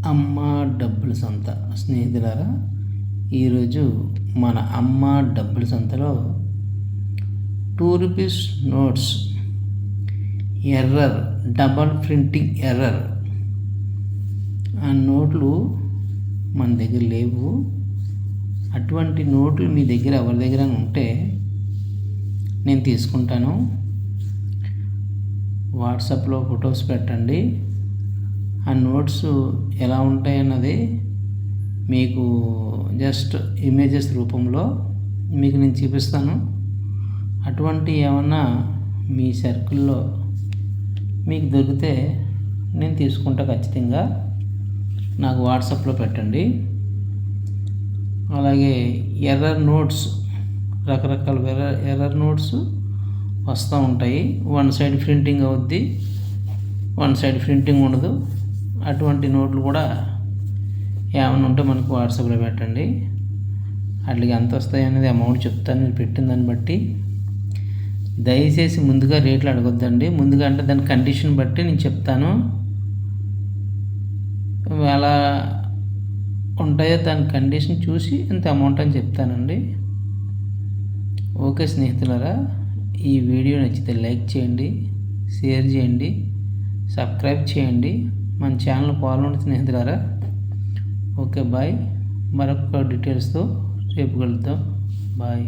అమ్మ డబ్బుల సంత స్నేహితులారా, ఈరోజు మన అమ్మ డబ్బుల సంతలో ₹2 notes error, double printing error ఆ నోట్లు మన దగ్గర లేవు. అటువంటి నోట్లు మీ దగ్గర ఎవరి దగ్గర ఉంటే నేను తీసుకుంటాను. వాట్సాప్లో ఫొటోస్ పెట్టండి. ఆ నోట్స్ ఎలా ఉంటాయన్నది మీకు జస్ట్ ఇమేజెస్ రూపంలో మీకు నేను చూపిస్తాను. అటువంటి ఏమన్నా మీ సర్కిల్లో మీకు దొరికితే నేను తీసుకుంటా ఖచ్చితంగా. నాకు వాట్సాప్లో పెట్టండి. అలాగే ఎర్రర్ నోట్స్, రకరకాల ఎర్రర్ నోట్స్ వస్తూ ఉంటాయి. వన్ సైడ్ ప్రింటింగ్ అవుద్ది, వన్ సైడ్ ప్రింటింగ్ ఉండదు. అటువంటి నోట్లు కూడా ఏమైనా ఉంటే మనకు వాట్సాప్లో పెట్టండి. వాటికి ఎంత వస్తాయి అనేది అమౌంట్ చెప్తాను. మీరు పెట్టిన దాన్ని బట్టి దయచేసి ముందుగా రేట్లు అడగొద్దండి. ముందుగా అంటే దాని కండిషన్ బట్టి నేను చెప్తాను. ఎలా ఉంటాయో దాని కండిషన్ చూసి ఎంత అమౌంట్ అని చెప్తానండి. ఓకే స్నేహితులారా, ఈ వీడియో నచ్చితే లైక్ చేయండి, షేర్ చేయండి, సబ్స్క్రైబ్ చేయండి, మన ఛానల్ ఫాలో అవ్వండి స్నేహితులారా. Okay bye. మరొక డీటెయిల్స్తో రేపు కలుద్దాం. బాయ్.